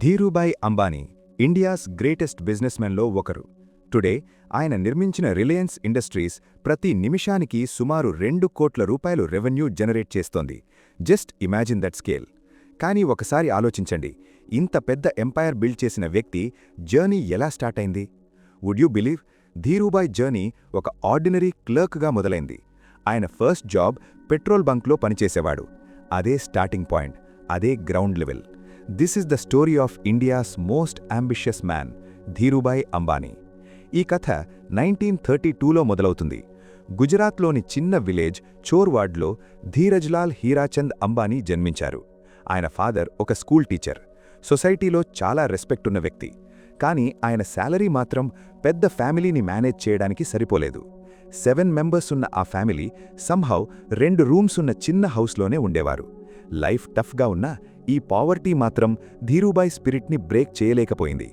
Dhirubhai Ambani India's greatest బిజినెస్మెన్లో ఒకరు. Today ఆయన నిర్మించిన రిలయన్స్ ఇండస్ట్రీస్ ప్రతి నిమిషానికి సుమారు 2 కోట్ల రూపాయలు రెవెన్యూ జనరేట్ చేస్తోంది. Just imagine that scale. కానీ ఒకసారి ఆలోచించండి, ఇంత పెద్ద ఎంపైర్ బిల్డ్ చేసిన వ్యక్తి జర్నీ ఎలా స్టార్ట్ అయింది? Would you believe? Dhirubhai journey ఒక ఆర్డినరీ క్లర్క్గా మొదలైంది. ఆయన ఫస్ట్ జాబ్ పెట్రోల్ బంక్లో పనిచేసేవాడు. అదే స్టార్టింగ్ పాయింట్, అదే ground level. This is the story of India's most ambitious man, Dhirubhai Ambani. ఈ కథ 1932లో మొదలవుతుంది. గుజరాత్లోని చిన్న విలేజ్ చోర్వాడ్లో ధీరజ్లాల్ హీరాచంద్ అంబానీ జన్మించారు. ఆయన ఫాదర్ ఒక స్కూల్ టీచర్, సొసైటీలో చాలా రెస్పెక్ట్ ఉన్న వ్యక్తి. కానీ ఆయన శాలరీ మాత్రం పెద్ద ఫ్యామిలీని మేనేజ్ చేయడానికి సరిపోలేదు. 7 మెంబర్స్ ఉన్న ఆ ఫ్యామిలీ సంహౌ 2 రూమ్స్ ఉన్న చిన్న హౌస్లోనే ఉండేవారు. లైఫ్ టఫ్గా ఉన్నా ఈ పావర్టీ మాత్రం ధీరూభాయ్ స్పిరిట్ని బ్రేక్ చేయలేకపోయింది.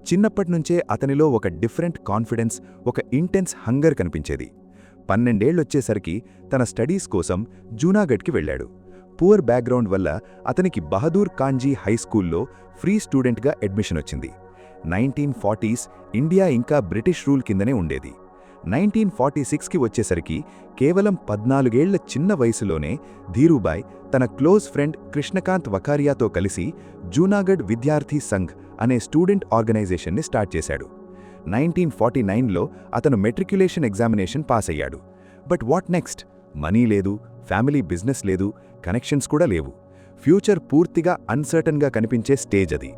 చిన్నప్పట్నుంచే అతనిలో ఒక డిఫరెంట్ కాన్ఫిడెన్స్, ఒక ఇంటెన్స్ హంగర్ కనిపించేది. 12 ఏళ్లొచ్చేసరికి తన స్టడీస్ కోసం జూనాగఢ్కి వెళ్ళాడు. పూర్ బ్యాక్గ్రౌండ్ వల్ల అతనికి బహదూర్ కాంజీ హై స్కూల్లో ఫ్రీ స్టూడెంట్గా అడ్మిషన్ వచ్చింది. 1940s ఇండియా ఇంకా బ్రిటిష్ రూల్ కిందనే ఉండేది. 1946కి వచ్చేసరికి కేవలం 14 ఏళ్ల చిన్న వయసులోనే ధీరూభాయ్ తన క్లోజ్ ఫ్రెండ్ కృష్ణకాంత్ వకారియాతో కలిసి జూనాగఢ్ విద్యార్థి సంఘ్ అనే స్టూడెంట్ ఆర్గనైజేషన్ని స్టార్ట్ చేశాడు. 1949లో అతను మెట్రిక్యులేషన్ ఎగ్జామినేషన్ పాస్ అయ్యాడు. But what next? మనీ లేదు, ఫ్యామిలీ బిజినెస్ లేదు, కనెక్షన్స్ కూడా లేవు. ఫ్యూచర్ పూర్తిగా అన్సర్టన్గా కనిపించే స్టేజ్ అది.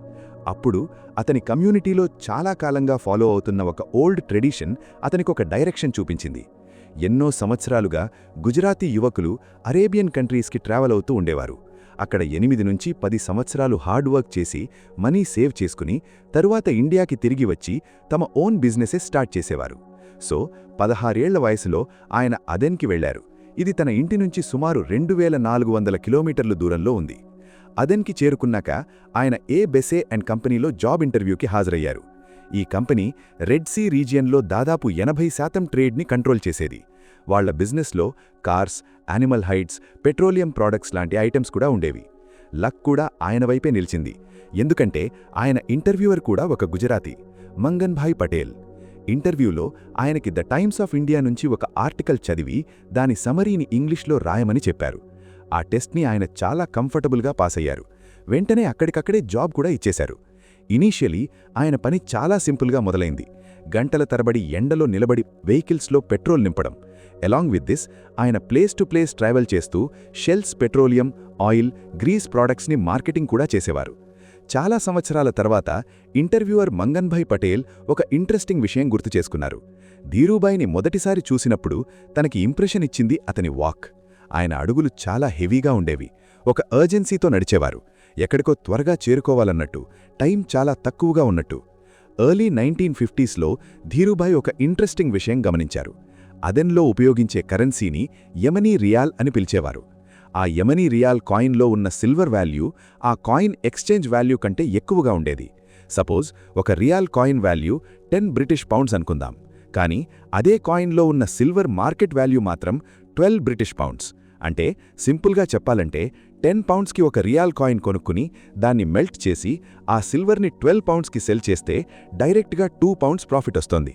అప్పుడు అతని కమ్యూనిటీలో చాలా కాలంగా ఫాలో అవుతున్న ఒక ఓల్డ్ ట్రెడిషన్ అతనికొక డైరెక్షన్ చూపించింది. ఎన్నో సంవత్సరాలుగా గుజరాతీ యువకులు అరేబియన్ కంట్రీస్కి ట్రావెల్ అవుతూ ఉండేవారు. అక్కడ 8 నుంచి 10 సంవత్సరాలు హార్డ్ వర్క్ చేసి మనీ సేవ్ చేసుకుని తరువాత ఇండియాకి తిరిగి వచ్చి తమ ఓన్ బిజినెసెస్ స్టార్ట్ చేసేవారు. సో 16 ఏళ్ల వయసులో ఆయన అదెన్కి వెళ్లారు. ఇది తన ఇంటి నుంచి సుమారు 2400 కిలోమీటర్ల దూరంలో ఉంది. అదెన్కి చేరుకున్నాక ఆయన ఏ బెసే అండ్ కంపెనీలో జాబ్ ఇంటర్వ్యూకి హాజరయ్యారు. ఈ కంపెనీ రెడ్ సీ రీజియన్లో దాదాపు 80% ట్రేడ్ని కంట్రోల్ చేసేది. వాళ్ల బిజినెస్లో cars, animal hides, petroleum products లాంటి ఐటమ్స్ కూడా ఉండేవి. లక్ కూడా ఆయన వైపే నిలిచింది. ఎందుకంటే ఆయన ఇంటర్వ్యూవర్ కూడా ఒక గుజరాతీ, మంగన్భాయ్ పటేల్. ఇంటర్వ్యూలో ఆయనకి ద టైమ్స్ ఆఫ్ ఇండియా నుంచి ఒక ఆర్టికల్ చదివి దాని సమరీని ఇంగ్లీష్లో రాయమని చెప్పారు. ఆ టెస్ట్ని ఆయన చాలా కంఫర్టబుల్గా పాస్ అయ్యారు. వెంటనే అక్కడికక్కడే జాబ్ కూడా ఇచ్చేశారు. ఇనీషియలీ ఆయన పని చాలా సింపుల్గా మొదలైంది. గంటల తరబడి ఎండలో నిలబడి వెహికల్స్లో పెట్రోల్ నింపడం. అలాంగ్ విత్ దిస్ ఆయన ప్లేస్ టు ప్లేస్ ట్రావెల్ చేస్తూ షెల్స్ పెట్రోలియం, ఆయిల్, గ్రీస్ ప్రోడక్ట్స్ని మార్కెటింగ్ కూడా చేసేవారు. చాలా సంవత్సరాల తర్వాత ఇంటర్వ్యూవర్ మంగన్భాయ్ పటేల్ ఒక ఇంట్రెస్టింగ్ విషయం గుర్తు చేసుకున్నారు. ధీరూభాయ్ని మొదటిసారి చూసినప్పుడు తనకి ఇంప్రెషన్ ఇచ్చింది అతని వాక్. ఆయన అడుగులు చాలా హెవీగా ఉండేవి. ఒక అర్జెన్సీతో నడిచేవారు. ఎక్కడికో త్వరగా చేరుకోవాలన్నట్టు, టైం చాలా తక్కువగా ఉన్నట్టు. ఎర్లీ 1950స్లో ధీరూభాయ్ ఒక ఇంట్రెస్టింగ్ విషయం గమనించారు. అదెన్లో ఉపయోగించే కరెన్సీని యమనీ రియాల్ అని పిలిచేవారు. ఆ యమనీ రియాల్ కాయిన్లో ఉన్న సిల్వర్ వాల్యూ ఆ కాయిన్ ఎక్స్చేంజ్ వాల్యూ కంటే ఎక్కువగా ఉండేది. సపోజ్ ఒక riyal coin value 10 British pounds అనుకుందాం. కానీ అదే కాయిన్లో ఉన్న సిల్వర్ మార్కెట్ వాల్యూ మాత్రం 12 బ్రిటిష్ పౌండ్స్. అంటే సింపుల్గా చెప్పాలంటే 10 పౌండ్స్కి ఒక రియాల్ కాయిన్ కొనుక్కుని దాన్ని మెల్ట్ చేసి ఆ సిల్వర్ని 12 పౌండ్స్కి సెల్ చేస్తే డైరెక్ట్గా 2 పౌండ్స్ ప్రాఫిట్ వస్తోంది.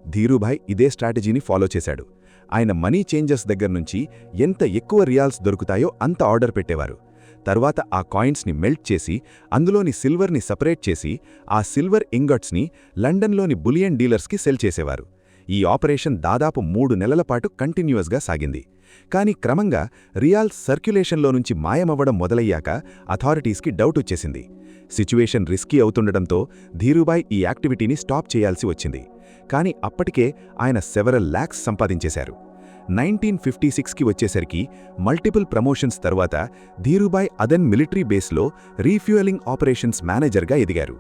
ధీరూభాయ్ ఇదే స్ట్రాటజీని ఫాలో చేశాడు. ఆయన మనీ చేంజర్స్ దగ్గర్నుంచి ఎంత ఎక్కువ రియాల్స్ దొరుకుతాయో అంత ఆర్డర్ పెట్టేవారు. తర్వాత ఆ కాయిన్స్ని మెల్ట్ చేసి అందులోని సిల్వర్ని సపరేట్ చేసి ఆ సిల్వర్ ఇంగట్స్ని లండన్లోని బులియన్ డీలర్స్కి సెల్ చేసేవారు. ఈ ఆపరేషన్ దాదాపు 3 నెలల పాటు కంటిన్యూయస్గా సాగింది. కానీ క్రమంగా రియాల్స్ సర్క్యులేషన్లో నుంచి మాయమవ్వడం మొదలయ్యాక అథారిటీస్కి డౌట్ వచ్చేసింది. సిచ్యువేషన్ రిస్కీ అవుతుండటంతో ధీరూభాయ్ ఈ యాక్టివిటీని స్టాప్ చేయాల్సి వచ్చింది. కానీ అప్పటికే ఆయన సెవరల్ లాక్స్ సంపాదించేశారు. 1956కి వచ్చేసరికి మల్టిపుల్ ప్రమోషన్స్ తర్వాత ధీరూభాయ్ అదెన్ మిలిటరీ బేస్లో రీఫ్యూయలింగ్ ఆపరేషన్స్ మేనేజర్గా ఎదిగారు.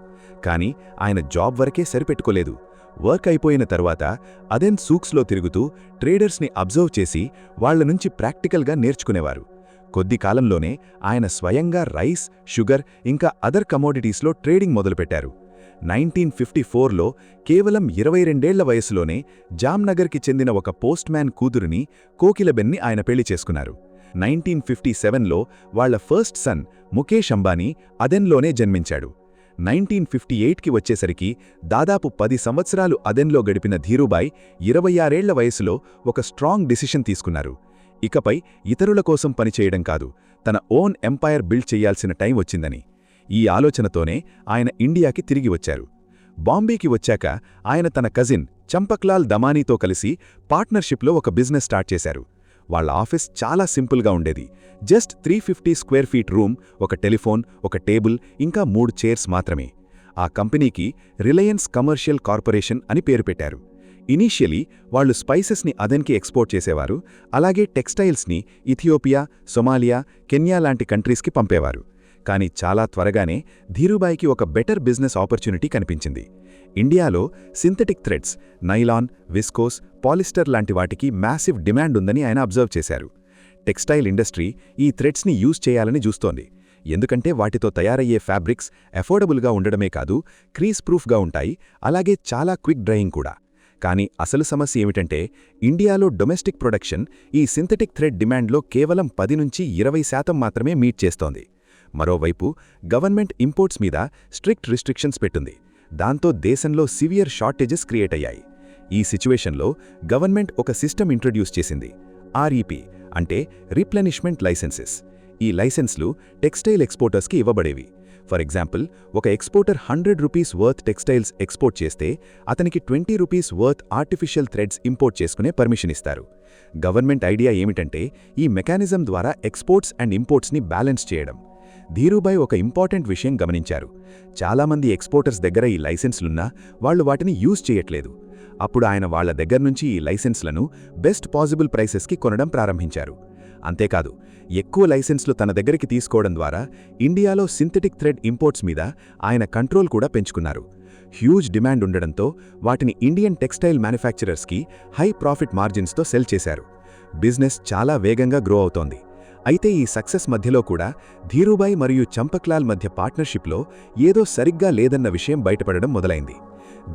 కానీ ఆయన జాబ్ వరకే సరిపెట్టుకోలేదు. వర్క్ అయిపోయిన తర్వాత అదెన్ సూక్స్లో తిరుగుతూ ట్రేడర్స్ని అబ్జర్వ్ చేసి వాళ్ల నుంచి ప్రాక్టికల్గా నేర్చుకునేవారు. కొద్ది కాలంలోనే ఆయన స్వయంగా రైస్, షుగర్ ఇంకా అదర్ కమోడిటీస్లో ట్రేడింగ్ మొదలుపెట్టారు. 1954లో కేవలం 22 ఏళ్ల వయసులోనే జామ్నగర్కి చెందిన ఒక పోస్ట్ మ్యాన్ కూతురిని, కోకిలబెన్ని ఆయన పెళ్లి చేసుకున్నారు. 1957లో వాళ్ల ఫస్ట్ సన్ ముఖేష్ అంబానీ అదెన్లోనే జన్మించాడు. 1958కి వచ్చేసరికి దాదాపు 10 సంవత్సరాలు అదెన్లో గడిపిన ధీరూభాయ్ 26 ఏళ్ల వయసులో ఒక స్ట్రాంగ్ డిసిషన్ తీసుకున్నారు. ఇకపై ఇతరుల కోసం పనిచేయడం కాదు, తన ఓన్ ఎంపైర్ బిల్డ్ చెయ్యాల్సిన టైం వచ్చిందని. ఈ ఆలోచనతోనే ఆయన ఇండియాకి తిరిగి వచ్చారు. బాంబేకి వచ్చాక ఆయన తన కజిన్ చంపక్లాల్ దమానీతో కలిసి పార్ట్నర్షిప్లో ఒక బిజినెస్ స్టార్ట్ చేశారు. వాళ్ళ ఆఫీస్ చాలా సింపుల్గా ఉండేది. జస్ట్ 350 స్క్వేర్ ఫీట్ రూమ్, ఒక టెలిఫోన్, ఒక టేబుల్, ఇంకా 3 చైర్స్ మాత్రమే. ఆ కంపెనీకి రిలయన్స్ కమర్షియల్ కార్పొరేషన్ అని పేరు పెట్టారు. ఇనీషియలీ వాళ్ళు స్పైసెస్ని అదెన్కి ఎక్స్పోర్ట్ చేసేవారు, అలాగే టెక్స్టైల్స్ని ఇథియోపియా, సొమాలియా, కెన్యా లాంటి కంట్రీస్కి పంపేవారు. కానీ చాలా త్వరగానే ధీరూభాయ్కి ఒక బెటర్ బిజినెస్ ఆపర్చునిటీ కనిపించింది. ఇండియాలో synthetic threads, nylon, viscose, polyester లాంటి వాటికి మ్యాసివ్ డిమాండ్ ఉందని ఆయన అబ్జర్వ్ చేశారు. టెక్స్టైల్ ఇండస్ట్రీ ఈ థ్రెడ్స్ని యూజ్ చేయాలని చూస్తోంది. ఎందుకంటే వాటితో తయారయ్యే ఫ్యాబ్రిక్స్ అఫోర్డబుల్గా ఉండడమే కాదు, క్రీజ్ ప్రూఫ్గా ఉంటాయి, అలాగే చాలా క్విక్ డ్రైయింగ్ కూడా. కానీ అసలు సమస్య ఏమిటంటే ఇండియాలో డొమెస్టిక్ ప్రొడక్షన్ ఈ సింథటిక్ థ్రెడ్ డిమాండ్లో కేవలం 10–20% మాత్రమే మీట్ చేస్తోంది. మరోవైపు గవర్నమెంట్ ఇంపోర్ట్స్ మీద స్ట్రిక్ట్ రిస్ట్రిక్షన్స్ పెట్టింది. దాంతో దేశంలో సివియర్ షార్టేజెస్ క్రియేట్ అయ్యాయి. ఈ సిచ్యువేషన్లో గవర్నమెంట్ ఒక సిస్టమ్ ఇంట్రడ్యూస్ చేసింది, ఆర్ఈపీ అంటే రీప్లెనిష్మెంట్ లైసెన్సెస్. ఈ లైసెన్స్లు టెక్స్టైల్ ఎక్స్పోర్టర్స్కి ఇవ్వబడేవి. ఫర్ ఎగ్జాంపుల్, ఒక exporter 100 rupees worth textiles export చేస్తే అతనికి 20 rupees worth artificial threads import చేసుకునే పర్మిషన్ ఇస్తారు. గవర్నమెంట్ ఐడియా ఏమిటంటే ఈ మెకానిజం ద్వారా ఎక్స్పోర్ట్స్ అండ్ ఇంపోర్ట్స్ని బ్యాలెన్స్ చేయడం. ధీరూభాయ్ ఒక ఇంపార్టెంట్ విషయం గమనించారు. చాలామంది ఎక్స్పోర్టర్స్ దగ్గర ఈ లైసెన్స్లున్నా వాళ్లు వాటిని యూజ్ చేయట్లేదు. అప్పుడు ఆయన వాళ్ల దగ్గర్నుంచి ఈ లైసెన్స్లను బెస్ట్ పాసిబుల్ ప్రైసెస్కి కొనడం ప్రారంభించారు. అంతేకాదు, ఎక్కువ లైసెన్స్లు తన దగ్గరికి తీసుకోవడం ద్వారా ఇండియాలో సింథటిక్ థ్రెడ్ ఇంపోర్ట్స్ మీద ఆయన కంట్రోల్ కూడా పెంచుకున్నారు. హ్యూజ్ డిమాండ్ ఉండడంతో వాటిని ఇండియన్ టెక్స్టైల్ మ్యానుఫ్యాక్చరర్స్కి హై ప్రాఫిట్ మార్జిన్స్తో సెల్ చేశారు. బిజినెస్ చాలా వేగంగా గ్రో అవుతోంది. అయితే ఈ సక్సెస్ మధ్యలో కూడా ధీరూభాయ్ మరియు చంపక్లాల్ మధ్య పార్ట్నర్షిప్లో ఏదో సరిగ్గా లేదన్న విషయం బయటపడడం మొదలైంది.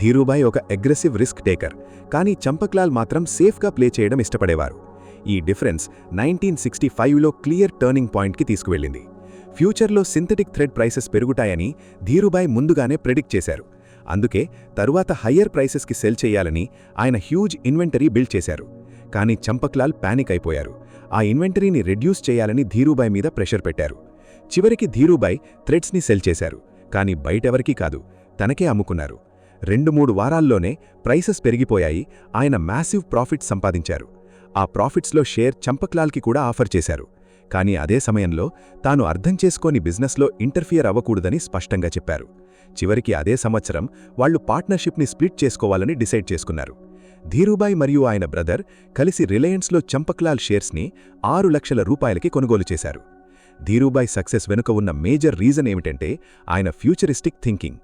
ధీరూభాయ్ ఒక అగ్రెసివ్ రిస్క్ టేకర్, కానీ చంపక్లాల్ మాత్రం సేఫ్గా ప్లే చేయడం ఇష్టపడేవారు. ఈ డిఫరెన్స్ 1965లో క్లియర్ టర్నింగ్ పాయింట్కి తీసుకువెళ్ళింది. ఫ్యూచర్లో సింథటిక్ థ్రెడ్ ప్రైసెస్ పెరుగుతాయని ధీరూభాయ్ ముందుగానే ప్రెడిక్ట్ చేశారు. అందుకే తరువాత హయ్యర్ ప్రైసెస్కి సెల్ చేయాలని ఆయన హ్యూజ్ ఇన్వెంటరీ బిల్డ్ చేశారు. కానీ చంపక్లాల్ పానిక్ అయిపోయారు. ఆ ఇన్వెంటరీని రెడ్యూస్ చేయాలని ధీరూభాయ్ మీద ప్రెషర్ పెట్టారు. చివరికి ధీరూభాయ్ థ్రెడ్స్ని సెల్ చేశారు, కానీ బయటెవరికీ కాదు, తనకే అమ్ముకున్నారు. 2–3 వారాల్లోనే ప్రైసెస్ పెరిగిపోయాయి. ఆయన మ్యాసివ్ ప్రాఫిట్స్ సంపాదించారు. ఆ ప్రాఫిట్స్లో షేర్ చంపక్లాల్కి కూడా ఆఫర్ చేశారు. కానీ అదే సమయంలో తాను అర్థం చేసుకోని బిజినెస్లో ఇంటర్ఫియర్ అవ్వకూడదని స్పష్టంగా చెప్పారు. చివరికి అదే సంవత్సరం వాళ్లు పార్ట్నర్షిప్ని స్ప్లిట్ చేసుకోవాలని డిసైడ్ చేసుకున్నారు. ధీరూభాయ్ మరియు ఆయన బ్రదర్ కలిసి రిలయన్స్లో చంపక్లాల్ షేర్స్ని 6 లక్షల రూపాయలకి కొనుగోలు చేశారు. ధీరూభాయ్ సక్సెస్ వెనుక ఉన్న మేజర్ రీజన్ ఏమిటంటే ఆయన ఫ్యూచరిస్టిక్ థింకింగ్.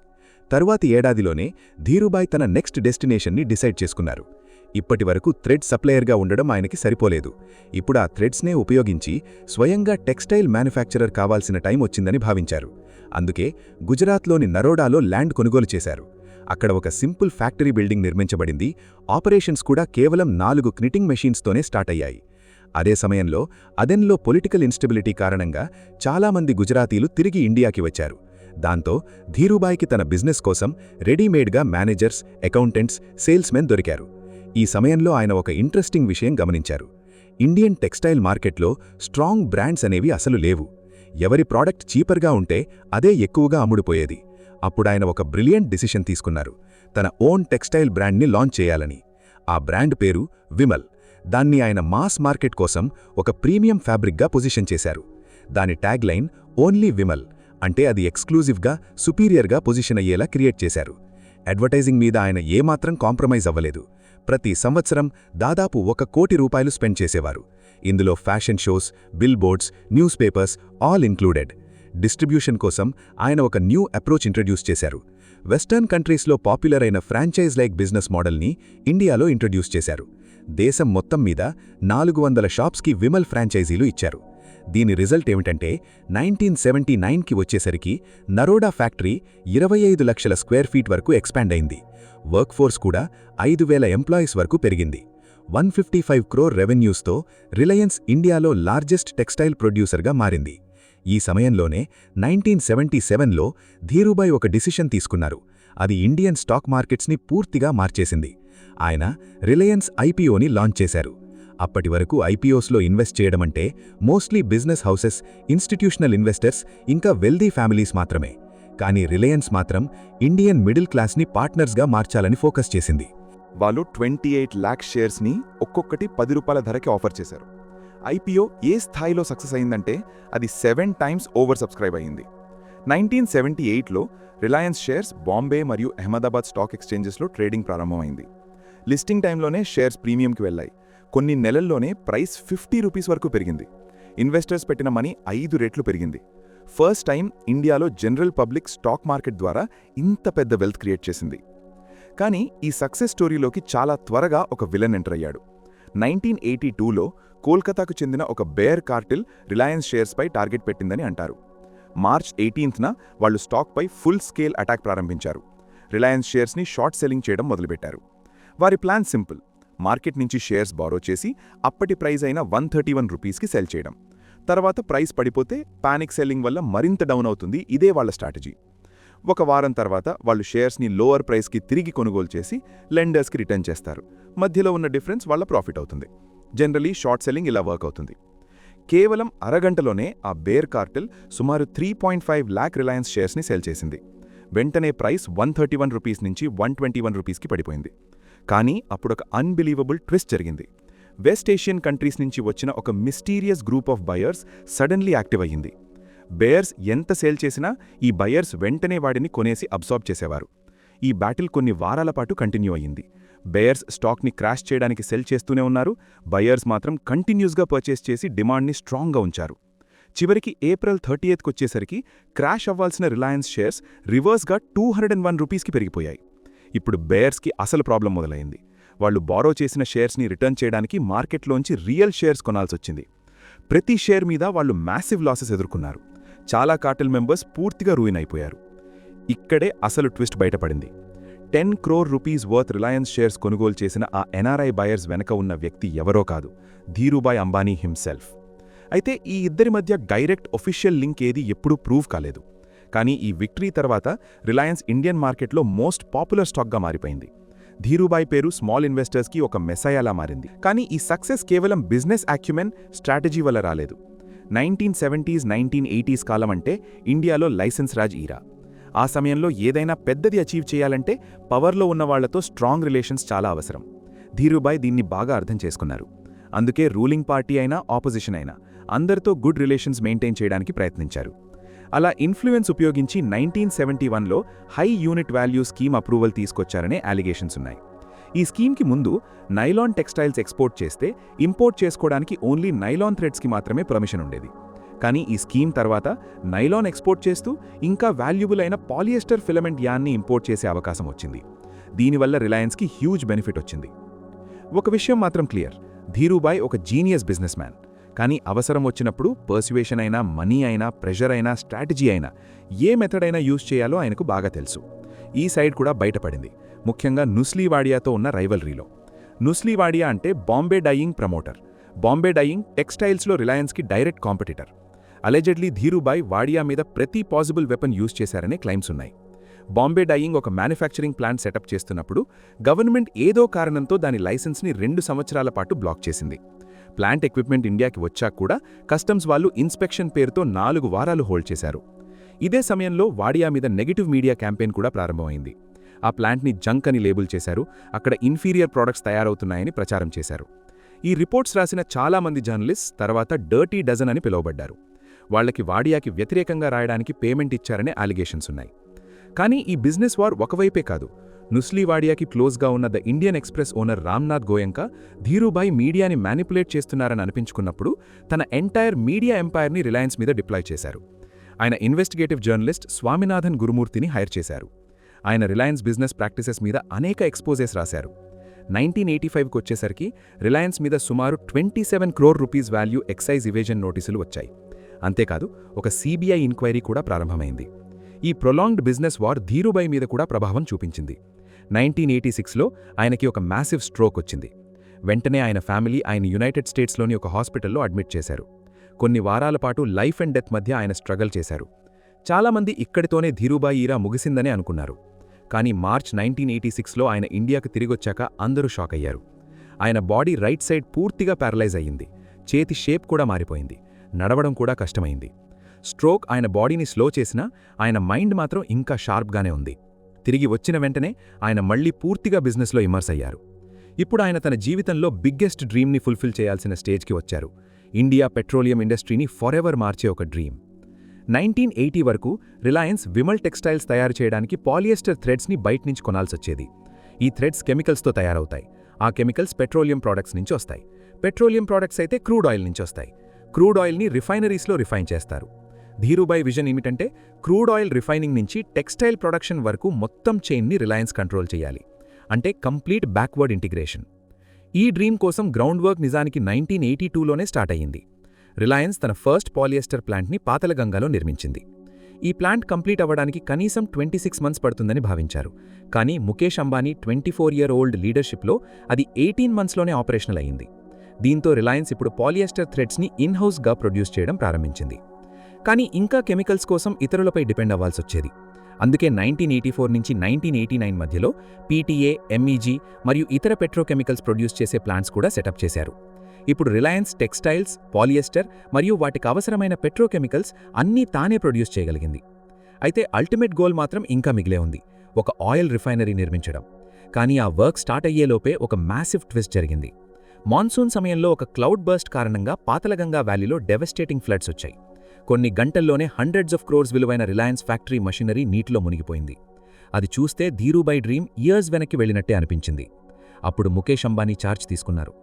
తరువాతి ఏడాదిలోనే ధీరూభాయ్ తన నెక్స్ట్ డెస్టినేషన్ని డిసైడ్ చేసుకున్నారు. ఇప్పటివరకు థ్రెడ్ సప్లయర్గా ఉండడం ఆయనకి సరిపోలేదు. ఇప్పుడు ఆ థ్రెడ్స్నే ఉపయోగించి స్వయంగా టెక్స్టైల్ మ్యానుఫ్యాక్చరర్ కావాల్సిన టైం వచ్చిందని భావించారు. అందుకే గుజరాత్లోని నరోడాలో ల్యాండ్ కొనుగోలు చేశారు. అక్కడ ఒక సింపుల్ ఫ్యాక్టరీ బిల్డింగ్ నిర్మించబడింది. ఆపరేషన్స్ కూడా కేవలం 4 క్నిటింగ్ మెషీన్స్తోనే స్టార్ట్ అయ్యాయి. అదే సమయంలో అదెన్లో పొలిటికల్ ఇన్స్టెబిలిటీ కారణంగా చాలామంది గుజరాతీలు తిరిగి ఇండియాకి వచ్చారు. దాంతో ధీరూభాయ్కి తన బిజినెస్ కోసం రెడీమేడ్గా మేనేజర్స్, అకౌంటెంట్స్, సేల్స్మెన్ దొరికారు. ఈ సమయంలో ఆయన ఒక ఇంట్రెస్టింగ్ విషయం గమనించారు. ఇండియన్ టెక్స్టైల్ మార్కెట్లో స్ట్రాంగ్ బ్రాండ్స్ అనేవి అసలు లేవు. ఎవరి ప్రోడక్ట్ చీపర్గా ఉంటే అదే ఎక్కువగా అమ్ముడుపోయేది. అప్పుడాయన ఒక బ్రిలియంట్ డిసిషన్ తీసుకున్నారు, తన ఓన్ టెక్స్టైల్ బ్రాండ్ని లాంచ్ చేయాలని. ఆ బ్రాండ్ పేరు విమల్. దాన్ని ఆయన మాస్ మార్కెట్ కోసం ఒక ప్రీమియం ఫ్యాబ్రిక్గా పొజిషన్ చేశారు. దాని ట్యాగ్ లైన్ ఓన్లీ విమల్, అంటే అది ఎక్స్క్లూజివ్గా, సుపీరియర్గా పొజిషన్ అయ్యేలా క్రియేట్ చేశారు. అడ్వర్టైజింగ్ మీద ఆయన ఏమాత్రం కాంప్రమైజ్ అవ్వలేదు. ప్రతి సంవత్సరం దాదాపు 1 కోటి రూపాయలు స్పెండ్ చేసేవారు. ఇందులో fashion shows, bill boards, news papers all included. Distribution కోసం ఆయన ఒక న్యూ అప్రోచ్ ఇంట్రడ్యూస్ చేశారు. వెస్టర్న్ కంట్రీస్లో పాపులర్ అయిన ఫ్రాంచైజ్ లైక్ బిజినెస్ మోడల్ని ఇండియాలో ఇంట్రడ్యూస్ చేశారు. దేశం మొత్తం మీద 400 షాప్స్కి విమల్ ఫ్రాంచైజీలు ఇచ్చారు. దీని రిజల్ట్ ఏమిటంటే 1979కి వచ్చేసరికి నరోడా ఫ్యాక్టరీ 25 లక్షల స్క్వేర్ ఫీట్ వరకు ఎక్స్పాండ్ అయింది. వర్క్ ఫోర్స్ కూడా 5,000 ఎంప్లాయీస్ వరకు పెరిగింది. 155 క్రోర్ రెవెన్యూస్తో రిలయన్స్ ఇండియాలో లార్జెస్ట్ టెక్స్టైల్ ప్రొడ్యూసర్గా మారింది. ఈ సమయంలోనే 1977లో ధీరూభాయ్ ఒక డిసిషన్ తీసుకున్నారు. అది ఇండియన్ స్టాక్ మార్కెట్స్ని పూర్తిగా మార్చేసింది. ఆయన రిలయన్స్ ఐపీఓని లాంచ్ చేశారు. అప్పటి వరకు ఐపీఓస్లో ఇన్వెస్ట్ చేయడమంటే mostly business houses, institutional investors ఇంకా వెల్దీ ఫ్యామిలీస్ మాత్రమే. కానీ రిలయన్స్ మాత్రం ఇండియన్ మిడిల్ క్లాస్ని పార్ట్నర్స్గా మార్చాలని ఫోకస్ చేసింది. వాళ్ళు 28 లాక్ షేర్స్ని ఒక్కొక్కటి ₹10 ధరకి ఆఫర్ చేశారు. ఐపీఓ ఏ స్థాయిలో సక్సెస్ అయిందంటే అది 7 టైమ్స్ ఓవర్ సబ్స్క్రైబ్ అయింది. 1978లో రిలయన్స్ షేర్స్ బాంబే మరియు అహ్మదాబాద్ స్టాక్ ఎక్స్చేంజెస్లో ట్రేడింగ్ ప్రారంభమైంది. లిస్టింగ్ టైంలోనే షేర్స్ ప్రీమియంకి వెళ్ళాయి. కొన్ని నెలల్లోనే ప్రైస్ ₹50 వరకు పెరిగింది. ఇన్వెస్టర్స్ పెట్టిన మనీ 5 రెట్లు పెరిగింది. ఫస్ట్ టైం ఇండియాలో జనరల్ పబ్లిక్ స్టాక్ మార్కెట్ ద్వారా ఇంత పెద్ద వెల్త్ క్రియేట్ చేసింది. కానీ ఈ సక్సెస్ స్టోరీలోకి చాలా త్వరగా ఒక విలన్ ఎంటర్ అయ్యాడు. 1982లో కోల్కతాకు చెందిన ఒక బేర్ కార్టిల్ రిలయన్స్ షేర్స్పై టార్గెట్ పెట్టిందని అంటారు. మార్చ్ 18న వాళ్ళు స్టాక్పై ఫుల్ స్కేల్ అటాక్ ప్రారంభించారు. రిలయన్స్ షేర్స్ని షార్ట్ సెల్లింగ్ చేయడం మొదలుపెట్టారు. వారి ప్లాన్ సింపుల్: మార్కెట్ నుంచి షేర్స్ బారో చేసి అప్పటి ప్రైస్ అయిన ₹131కి సెల్ చేయడం. తర్వాత ప్రైస్ పడిపోతే పానిక్ సెల్లింగ్ వల్ల మరింత డౌన్ అవుతుంది. ఇదే వాళ్ళ స్ట్రాటజీ. ఒక వారం తర్వాత వాళ్ళు షేర్స్ని లోవర్ ప్రైస్కి తిరిగి కొనుగోలు చేసి లెండర్స్కి రిటర్న్ చేస్తారు. మధ్యలో ఉన్న డిఫరెన్స్ వాళ్ళ ప్రాఫిట్ అవుతుంది. జనరలీ షార్ట్ సెల్లింగ్ ఇలా వర్క్ అవుతుంది. కేవలం అరగంటలోనే ఆ బేర్ కార్టెల్ సుమారు 3.5 లాక్ రిలయన్స్ షేర్స్ని సెల్ చేసింది. వెంటనే ప్రైస్ ₹131 నుంచి ₹121కి పడిపోయింది. కానీ అప్పుడొక అన్బిలీవబుల్ ట్విస్ట్ జరిగింది. వెస్ట్ ఏషియన్ కంట్రీస్ నుంచి వచ్చిన ఒక mysterious group of buyers suddenly active అయ్యింది. బేయర్స్ ఎంత సేల్ చేసినా ఈ బయర్స్ వెంటనే వాడిని కొనేసి అబ్సార్బ్ చేసేవారు. ఈ బ్యాటిల్ కొన్ని వారాల పాటు కంటిన్యూ అయ్యింది. బేయర్స్ స్టాక్ని క్రాష్ చేయడానికి సెల్ చేస్తూనే ఉన్నారు. బయర్స్ మాత్రం కంటిన్యూస్గా పర్చేస్ చేసి డిమాండ్ని స్ట్రాంగ్గా ఉంచారు. చివరికి ఏప్రిల్ 30కి వచ్చేసరికి క్రాష్ అవ్వాల్సిన రిలయన్స్ షేర్స్ రివర్స్గా ₹201కి పెరిగిపోయాయి. ఇప్పుడు బేయర్స్కి అసలు ప్రాబ్లం మొదలైంది. వాళ్ళు బారో చేసిన షేర్స్ని రిటర్న్ చేయడానికి మార్కెట్లోంచి రియల్ షేర్స్ కొనాల్సొచ్చింది. ప్రతి షేర్ మీద వాళ్ళు మ్యాసివ్ లాసెస్ ఎదుర్కొన్నారు. చాలా కార్టెల్ మెంబర్స్ పూర్తిగా రూయిన్ అయిపోయారు. ఇక్కడే అసలు ట్విస్ట్ బయటపడింది. ₹10 crore వర్త్ రిలయన్స్ షేర్స్ కొనుగోలు చేసిన ఆ ఎన్ఆర్ఐ బయర్స్ వెనక ఉన్న వ్యక్తి ఎవరో కాదు, ధీరూభాయ్ అంబానీ హిమ్సెల్ఫ్. అయితే ఈ ఇద్దరి మధ్య డైరెక్ట్ ఒఫిషియల్ లింక్ ఏది ఎప్పుడూ ప్రూవ్ కాలేదు. కానీ ఈ విక్టరీ తర్వాత రిలయన్స్ ఇండియన్ మార్కెట్లో మోస్ట్ పాపులర్ స్టాక్గా మారిపోయింది. ధీరూభాయ్ పేరు స్మాల్ ఇన్వెస్టర్స్కి ఒక మెసయాలా మారింది. కానీ ఈ సక్సెస్ కేవలం బిజినెస్ యాక్యుమెన్, స్ట్రాటజీ వల్ల రాలేదు. 1970s, 1980s కాలం అంటే ఇండియాలో లైసెన్స్ రాజ్ ఈరా. ఆ సమయంలో ఏదైనా పెద్దది అచీవ్ చేయాలంటే పవర్లో ఉన్న వాళ్లతో స్ట్రాంగ్ రిలేషన్స్ చాలా అవసరం. ధీరూభాయ్ దీన్ని బాగా అర్థం చేసుకున్నారు. అందుకే రూలింగ్ పార్టీ అయినా ఆపోజిషన్ అయినా అందరితో గుడ్ రిలేషన్స్ మెయింటైన్ చేయడానికి ప్రయత్నించారు. అలా ఇన్ఫ్లుయెన్స్ ఉపయోగించి 1971లో high unit value scheme approval తీసుకొచ్చారనే అలిగేషన్స్ ఉన్నాయి. ఈ స్కీమ్కి ముందు నైలాన్ టెక్స్టైల్స్ ఎక్స్పోర్ట్ చేస్తే ఇంపోర్ట్ చేసుకోవడానికి ఓన్లీ నైలాన్ థ్రెడ్స్కి మాత్రమే పర్మిషన్ ఉండేది. కానీ ఈ స్కీమ్ తర్వాత నైలాన్ ఎక్స్పోర్ట్ చేస్తూ ఇంకా వాల్యుబుల్ అయిన పాలియెస్టర్ ఫిలమెంట్ యాన్ని ఇంపోర్ట్ చేసే అవకాశం వచ్చింది. దీనివల్ల రిలయన్స్కి హ్యూజ్ బెనిఫిట్ వచ్చింది. ఒక విషయం మాత్రం క్లియర్: ధీరూభాయ్ ఒక జీనియస్ బిజినెస్ మ్యాన్. కానీ అవసరం వచ్చినప్పుడు పర్సువేషన్ అయినా, మనీ అయినా, ప్రెషర్ అయినా, స్ట్రాటజీ అయినా ఏ మెథడ్ అయినా యూజ్ చేయాలో ఆయనకు బాగా తెలుసు. ఈ సైడ్ కూడా బయటపడింది, ముఖ్యంగా నుస్లీ వాడియాతో ఉన్న రైవల్రీలో. నుస్లీ వాడియా అంటే Bombay Dyeing promoter. Bombay Dyeing టెక్స్టైల్స్లో రిలయన్స్కి direct competitor. Allegedly Dhirubhai Wadia మీద ప్రతి పాసిబుల్ వెపన్ యూజ్ చేశారనే క్లైమ్స్ ఉన్నాయి. బాంబే డైయింగ్ ఒక మ్యానుఫ్యాక్చరింగ్ ప్లాంట్ సెటప్ చేస్తున్నప్పుడు గవర్నమెంట్ ఏదో కారణంతో దాని లైసెన్స్ని 2 సంవత్సరాల పాటు బ్లాక్ చేసింది. ప్లాంట్ ఎక్విప్మెంట్ ఇండియాకి వచ్చాక కూడా కస్టమ్స్ వాళ్ళు ఇన్స్పెక్షన్ పేరుతో 4 వారాలు హోల్డ్ చేశారు. ఇదే సమయంలో వాడియా మీద నెగటివ్ మీడియా క్యాంపెయిన్ కూడా ప్రారంభమైంది. ఆ ప్లాంట్ని జంక్ అని లేబుల్ చేశారు. అక్కడ ఇన్ఫీరియర్ ప్రోడక్ట్స్ తయారవుతున్నాయని ప్రచారం చేశారు. ఈ రిపోర్ట్స్ రాసిన చాలామంది జర్నలిస్ట్ తర్వాత డర్టీ డజన్ అని పిలువబడ్డారు. వాళ్లకి వాడియాకి వ్యతిరేకంగా రాయడానికి పేమెంట్ ఇచ్చారనే అలిగేషన్స్ ఉన్నాయి. కానీ ఈ బిజినెస్ వార్ ఒకవైపే కాదు. నుస్లీ వాడియాకి క్లోజ్గా ఉన్న the Indian express owner Ramnath Goenka Dhirubhai మీడియాని మ్యానిపులేట్ చేస్తున్నారని అనిపించుకున్నప్పుడు తన ఎంటైర్ మీడియా ఎంపైర్ని రిలయన్స్ మీద డిప్లాయ్ చేశారు. ఆయన ఇన్వెస్టిగేటివ్ జర్నలిస్ట్ స్వామినాథన్ గురుమూర్తిని హైర్ చేశారు. ఆయన రిలయన్స్ బిజినెస్ ప్రాక్టీసెస్ మీద అనేక ఎక్స్పోజెస్ రాశారు. 1985కి వచ్చేసరికి రిలయన్స్ మీద సుమారు ₹27 crore వాల్యూ ఎక్సైజ్ ఇవేజన్ నోటీసులు వచ్చాయి. అంతేకాదు ఒక సిబిఐ ఎంక్వైరీ కూడా ప్రారంభమైంది. ఈ ప్రొలాంగ్డ్ బిజినెస్ వార్ ధీరూభాయ్ మీద కూడా ప్రభావం చూపించింది. 1986లో ఆయనకి ఒక మ్యాసివ్ స్ట్రోక్ వచ్చింది. వెంటనే ఆయన ఫ్యామిలీ ఆయన యునైటెడ్ స్టేట్స్లోని ఒక హాస్పిటల్లో అడ్మిట్ చేశారు. కొన్ని వారాల పాటు లైఫ్ అండ్ డెత్ మధ్య ఆయన స్ట్రగల్ చేశారు. చాలామంది ఇక్కడితోనే ధీరూభాయ్ ఈరా ముగిసిందనే అనుకున్నారు. కానీ మార్చ్ 1986లో ఆయన ఇండియాకు తిరిగొచ్చాక అందరూ షాక్ అయ్యారు. ఆయన బాడీ రైట్ సైడ్ పూర్తిగా ప్యారలైజ్ అయ్యింది. చేతి షేప్ కూడా మారిపోయింది. నడవడం కూడా కష్టమైంది. స్ట్రోక్ ఆయన బాడీని స్లో చేసినా ఆయన మైండ్ మాత్రం ఇంకా షార్ప్గానే ఉంది. తిరిగి వచ్చిన వెంటనే ఆయన మళ్లీ పూర్తిగా బిజినెస్లో ఇమర్స్ అయ్యారు. ఇప్పుడు ఆయన తన జీవితంలో బిగ్గెస్ట్ డ్రీమ్ని ఫుల్ఫిల్ చేయాల్సిన స్టేజ్కి వచ్చారు. ఇండియా పెట్రోలియం ఇండస్ట్రీని ఫరెవర్ మార్చే ఒక డ్రీమ్. 1980 వరకు రిలయన్స్ విమల్ టెక్స్టైల్స్ తయారు చేయడానికి పాలియెస్టర్ థ్రెడ్స్ని బయటనుంచి కొనాల్సొచ్చేది. ఈ థ్రెడ్స్ కెమికల్స్తో తయారవుతాయి. ఆ కెమికల్స్ పెట్రోలియం ప్రోడక్ట్స్ నుంచి వస్తాయి. పెట్రోలియం ప్రోడక్ట్స్ అయితే క్రూడ్ ఆయిల్ నుంచి వస్తాయి. క్రూడ్ ఆయిల్ని రిఫైనరీస్లో రిఫైన్ చేస్తారు. ధీరూభాయ్ విజన్ ఏమిటంటే క్రూడ్ ఆయిల్ రిఫైనింగ్ నుంచి టెక్స్టైల్ ప్రొడక్షన్ వరకు మొత్తం చైన్ని రిలయన్స్ కంట్రోల్ చేయాలి. అంటే కంప్లీట్ బ్యాక్వర్డ్ ఇంటిగ్రేషన్. ఈ డ్రీమ్ కోసం గ్రౌండ్ వర్క్ నిజానికి 1982లోనే స్టార్ట్ అయ్యింది. రిలయన్స్ తన ఫస్ట్ పాలియెస్టర్ ప్లాంట్ని పాతలగంగాలో నిర్మించింది. ఈ ప్లాంట్ కంప్లీట్ అవ్వడానికి కనీసం 26 మంత్స్ పడుతుందని భావించారు. కానీ ముఖేష్ అంబానీ 24-year-old లీడర్షిప్లో అది 18 మంత్స్లోనే ఆపరేషనల్ అయ్యింది. దీంతో రిలయన్స్ ఇప్పుడు పాలియెస్టర్ థ్రెడ్స్ని ఇన్హౌస్గా ప్రొడ్యూస్ చేయడం ప్రారంభించింది. కానీ ఇంకా కెమికల్స్ కోసం ఇతరులపై డిపెండ్ అవ్వాల్సొచ్చేది. అందుకే 1984 నుంచి 1989 మధ్యలో పీటీఏ, ఎంఈజీ మరియు ఇతర పెట్రోకెమికల్స్ ప్రొడ్యూస్ చేసే ప్లాంట్స్ కూడా సెటప్ చేశారు. ఇప్పుడు రిలయన్స్ టెక్స్టైల్స్, పాలియెస్టర్ మరియు వాటికి అవసరమైన పెట్రోకెమికల్స్ అన్నీ తానే ప్రొడ్యూస్ చేయగలిగింది. అయితే అల్టిమేట్ గోల్ మాత్రం ఇంకా మిగిలే ఉంది, ఒక ఆయిల్ రిఫైనరీ నిర్మించడం. కానీ ఆ వర్క్ స్టార్ట్ అయ్యేలోపే ఒక మ్యాసివ్ ట్విస్ట్ జరిగింది. మాన్సూన్ సమయంలో ఒక క్లౌడ్ బర్స్ట్ కారణంగా పాతలగంగా వ్యాలీలో డెవస్టేటింగ్ ఫ్లడ్స్ వచ్చాయి. కొన్ని గంటల్లోనే హండ్రెడ్స్ ఆఫ్ క్రోర్స్ విలువైన రిలయన్స్ ఫ్యాక్టరీ మషినరీ నీటిలో మునిగిపోయింది. అది చూస్తే ధీరూభాయ్ డ్రీమ్ ఇయర్స్ వెనక్కి వెళ్ళినట్టే అనిపించింది. అప్పుడు ముఖేష్ అంబానీ చార్జ్ తీసుకున్నారు.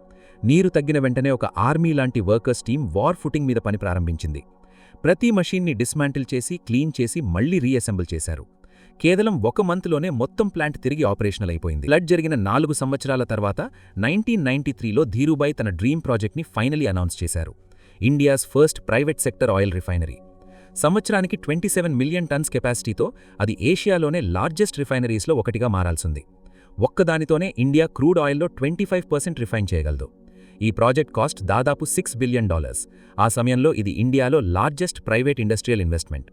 నీరు తగ్గిన వెంటనే ఒక ఆర్మీ లాంటి వర్కర్స్ టీం వార్ ఫుటింగ్ మీద పని ప్రారంభించింది. ప్రతి మషీన్ని డిస్మాంటిల్ చేసి, క్లీన్ చేసి మళ్లీ రీఅసెంబుల్ చేశారు. కేవలం 1 మంత్లోనే మొత్తం ప్లాంట్ తిరిగి ఆపరేషనల్ అయిపోయింది. ఫ్లడ్ జరిగిన 4 సంవత్సరాల తర్వాత 1993లో ధీరూభాయ్ తన డ్రీమ్ ప్రాజెక్ట్ని ఫైనలీ అనౌన్స్ చేశారు. India's first private sector oil refinery. సంవత్సరానికి 27 మిలియన్ టన్స్ కెపాసిటీతో అది ఏషియాలోనే లార్జెస్ట్ రిఫైనరీస్లో ఒకటిగా మారాల్సింది. ఒక్కదానితోనే ఇండియా క్రూడ్ ఆయిల్లో 25% రిఫైన్ చేయగలదు. ఈ ప్రాజెక్ట్ కాస్ట్ దాదాపు $6 బిలియన్. ఆ సమయంలో ఇది ఇండియాలో లార్జెస్ట్ ప్రైవేట్ ఇండస్ట్రియల్ ఇన్వెస్ట్మెంట్.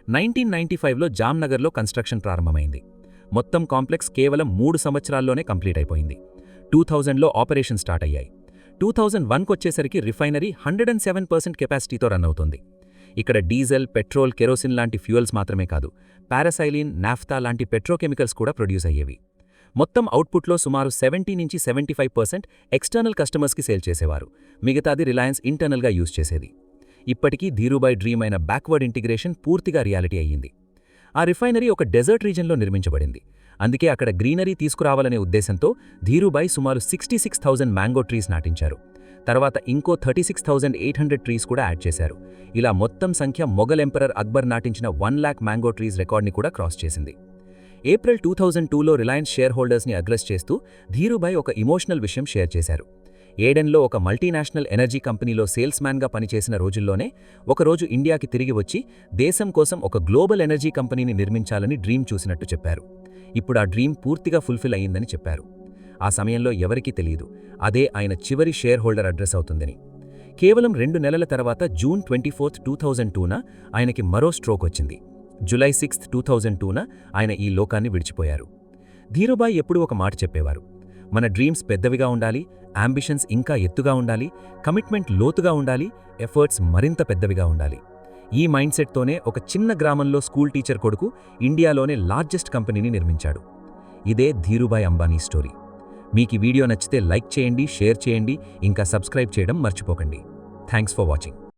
1995లో జామ్నగర్లో కన్స్ట్రక్షన్ ప్రారంభమైంది. మొత్తం కాంప్లెక్స్ కేవలం 3 సంవత్సరాల్లోనే కంప్లీట్ అయిపోయింది. 2000లో ఆపరేషన్ స్టార్ట్ అయ్యాయి. 2001కొచ్చేసరికి రిఫైనరీ 107% కెపాసిటీతో రన్ అవుతుంది. ఇక్కడ డీజిల్, పెట్రోల్, కెరోసిన్ లాంటి ఫ్యూయల్స్ మాత్రమే కాదు, పారాసైలిన్, నాఫ్తా లాంటి పెట్రోకెమికల్స్ కూడా ప్రొడ్యూస్ అయ్యేవి. మొత్తం అవుట్పుట్లో సుమారు 70 నుంచి 75% ఎక్స్టర్నల్ కస్టమర్స్కి సేల్ చేసేవారు. మిగతాది రిలయన్స్ ఇంటర్నల్గా యూజ్ చేసేది. ఇప్పటికీ ధీరూభాయ్ డ్రీమ్ అయిన బ్యాక్వర్డ్ ఇంటిగ్రేషన్ పూర్తిగా రియాలిటీ అయ్యింది. ఆ రిఫైనరీ ఒక డెజర్ట్ రీజన్లో నిర్మించబడింది. అందుకే అక్కడ గ్రీనరీ తీసుకురావాలనే ఉద్దేశంతో ధీరూభాయ్ సుమారు 66,000 మ్యాంగో ట్రీస్ నాటించారు. తర్వాత ఇంకో 36,800 ట్రీస్ కూడా యాడ్ చేశారు. ఇలా మొత్తం సంఖ్య మొఘల్ ఎంపరర్ అక్బర్ నాటించిన 1 లాక్ మ్యాంగో ట్రీస్ రికార్డ్ని కూడా క్రాస్ చేసింది. ఏప్రిల్ 2002లో రిలయన్స్ షేర్ హోల్డర్స్ని అడ్రస్ చేస్తూ ధీరూభాయ్ ఒక ఇమోషనల్ విషయం షేర్ చేశారు. ఏడెన్లో ఒక మల్టీనేషనల్ ఎనర్జీ కంపెనీలో సేల్స్మ్యాన్గా పనిచేసిన రోజుల్లోనే ఒకరోజు ఇండియాకి తిరిగి వచ్చి దేశం కోసం ఒక గ్లోబల్ ఎనర్జీ కంపెనీని నిర్మించాలని డ్రీమ్ చూసినట్టు చెప్పారు. ఇప్పుడు ఆ డ్రీమ్ పూర్తిగా ఫుల్ఫిల్ అయ్యిందని చెప్పారు. ఆ సమయంలో ఎవరికీ తెలియదు అదే ఆయన చివరి షేర్ హోల్డర్ అడ్రస్ అవుతుందని. కేవలం 2 నెలల తర్వాత జూన్ 24, 2002న ఆయనకి మరో స్ట్రోక్ వచ్చింది. జూలై 6, 2002న ఆయన ఈ లోకాన్ని విడిచిపోయారు. ధీరూభాయ్ ఎప్పుడూ ఒక మాట చెప్పేవారు, మన డ్రీమ్స్ పెద్దవిగా ఉండాలి, అంబిషన్స్ ఇంకా ఎత్తుగా ఉండాలి, కమిట్మెంట్ లోతుగా ఉండాలి, ఎఫర్ట్స్ మరింత పెద్దవిగా ఉండాలి. ఈ మైండ్ సెట్తోనే ఒక చిన్న గ్రామంలో స్కూల్ టీచర్ కొడుకు ఇండియాలోనే లార్జెస్ట్ కంపెనీని నిర్మించాడు. ఇదే ధీరూభాయ్ అంబానీ స్టోరీ. మీకు ఈ వీడియో నచ్చితే లైక్ చేయండి, షేర్ చేయండి, ఇంకా సబ్స్క్రైబ్ చేయడం మర్చిపోకండి. Thanks for watching.